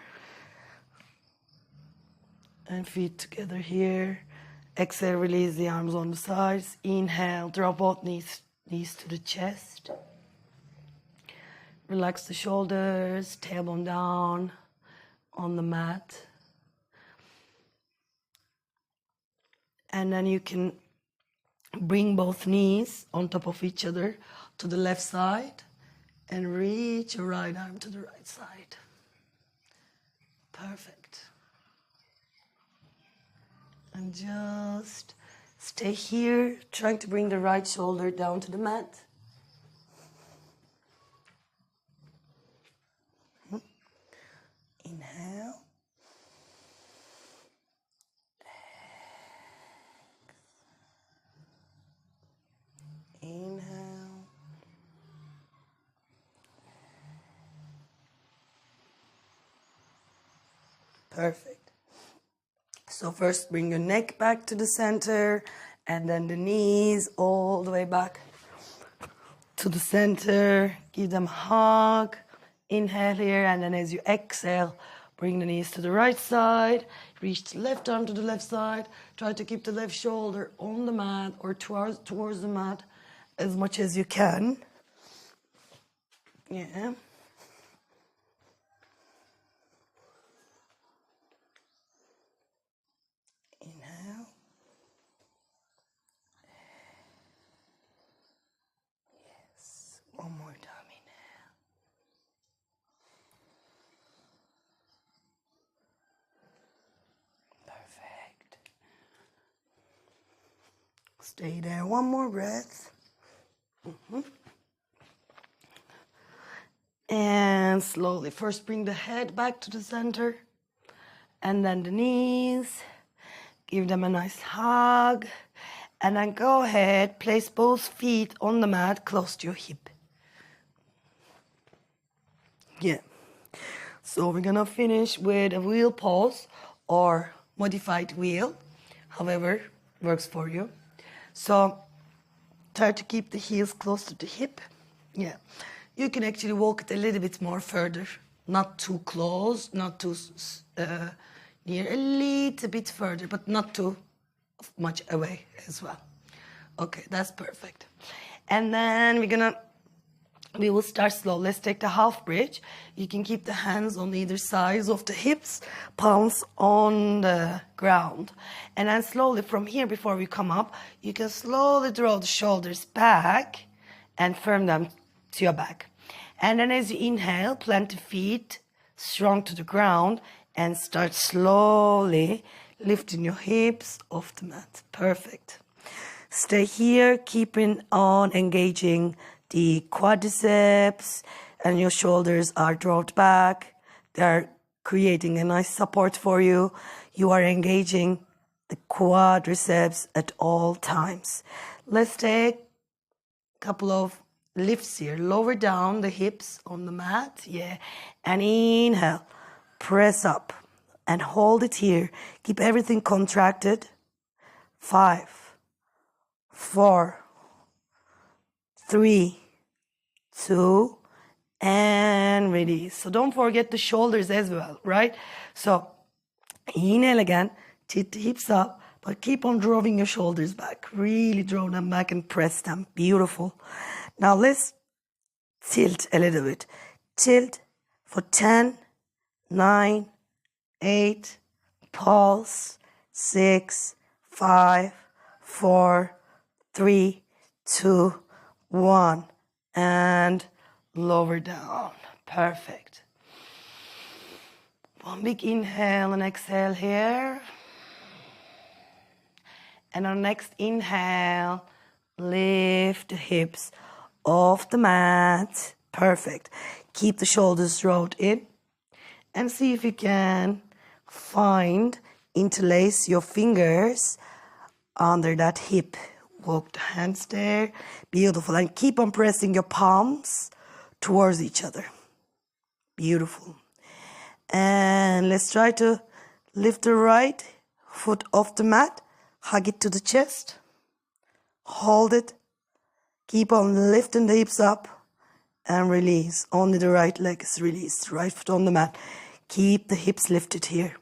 And feet together here. Exhale, release the arms on the sides. Inhale, draw both knees to the chest. Relax the shoulders, tailbone down on the mat. And then you can bring both knees on top of each other to the left side and reach your right arm to the right side. Perfect. And just stay here, trying to bring the right shoulder down to the mat. Inhale. Inhale. Perfect. So first bring your neck back to the center and then the knees all the way back to the center. Give them a hug. Inhale here, and then as you exhale, bring the knees to the right side. Reach the left arm to the left side. Try to keep the left shoulder on the mat or towards the mat as much as you can. Yeah. Inhale. Yes. One more time. Inhale. Perfect. Stay there. One more breath. And slowly, first bring the head back to the center, and then the knees. Give them a nice hug, and then go ahead, place both feet on the mat close to your hip. Yeah. So we're gonna finish with a wheel pose or modified wheel, however works for you. So try to keep the heels close to the hip. Yeah. You can actually walk it a little bit more further. Not too close, not too near. A little bit further, but not too much away as well. Okay, that's perfect. And then we will start slow. Let's take the half bridge. You can keep the hands on either sides of the hips, palms on the ground. And then slowly from here, before we come up, you can slowly draw the shoulders back and firm them to your back. And then as you inhale, plant the feet strong to the ground and start slowly lifting your hips off the mat. Perfect. Stay here, keeping on engaging the quadriceps, and your shoulders are dropped back. They're creating a nice support for you. You are engaging the quadriceps at all times. Let's take a couple of lifts here. Lower down the hips on the mat. Yeah. And inhale. Press up. And hold it here. Keep everything contracted. 5, 4, 3, 2, and release. So don't forget the shoulders as well, right? So inhale again. Tilt the hips up. But keep on drawing your shoulders back. Really draw them back and press them. Beautiful. Now let's tilt a little bit. Tilt for 10, 9, 8, pulse, 6, 5, 4, 3, 2, 1, and lower down. Perfect. One big inhale and exhale here. And our next inhale, lift the hips off the mat. Perfect. Keep the shoulders rolled in. And see if you can interlace your fingers under that hip. Walk the hands there. Beautiful. And keep on pressing your palms towards each other. Beautiful. And let's try to lift the right foot off the mat. Hug it to the chest. Hold it. Keep on lifting the hips up. And release. Only the right leg is released. Right foot on the mat. Keep the hips lifted here.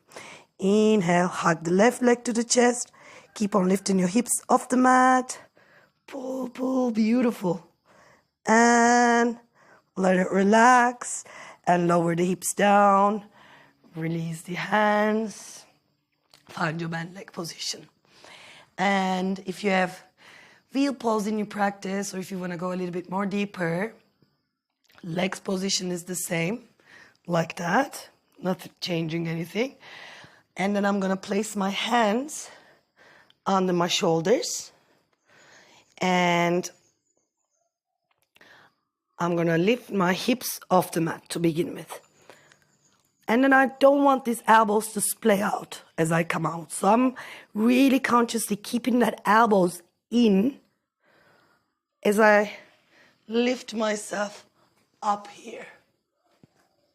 Inhale. Hug the left leg to the chest. Keep on lifting your hips off the mat. Pull, pull. Beautiful. And let it relax. And lower the hips down. Release the hands. Find your man leg position. And if you have wheel pose in your practice, or if you want to go a little bit more deeper, legs position is the same, like that, not changing anything. And then I'm going to place my hands under my shoulders. And I'm going to lift my hips off the mat to begin with. And then I don't want these elbows to splay out as I come out. So I'm really consciously keeping that elbows in as I lift myself up here.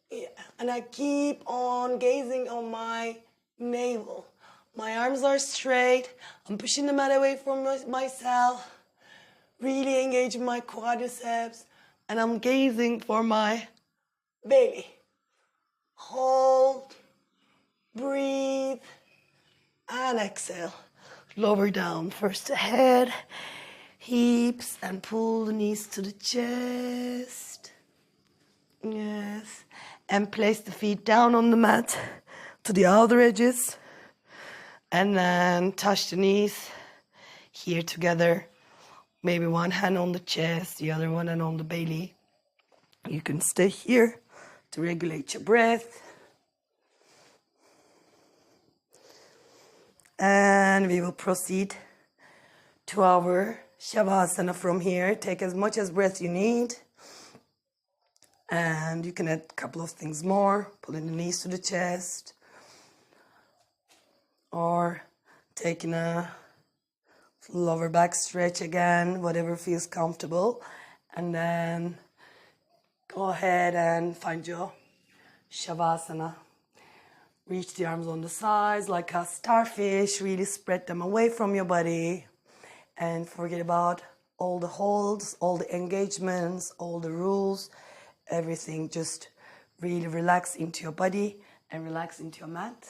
Yeah. And I keep on gazing on my navel. My arms are straight. I'm pushing the mat away from myself. Really engaging my quadriceps. And I'm gazing for my belly. Hold, breathe, and exhale. Lower down, first the head, hips, and pull the knees to the chest. Yes. And place the feet down on the mat to the outer edges. And then touch the knees here together. Maybe one hand on the chest, the other one on the belly. You can stay here to regulate your breath. And we will proceed to our Shavasana from here. Take as much as breath you need. And you can add a couple of things more. Pulling the knees to the chest. Or taking a lower back stretch again, whatever feels comfortable. And then go ahead and find your Shavasana. Reach the arms on the sides like a starfish. Really spread them away from your body. And forget about all the holds, all the engagements, all the rules, everything. Just really relax into your body and relax into your mat.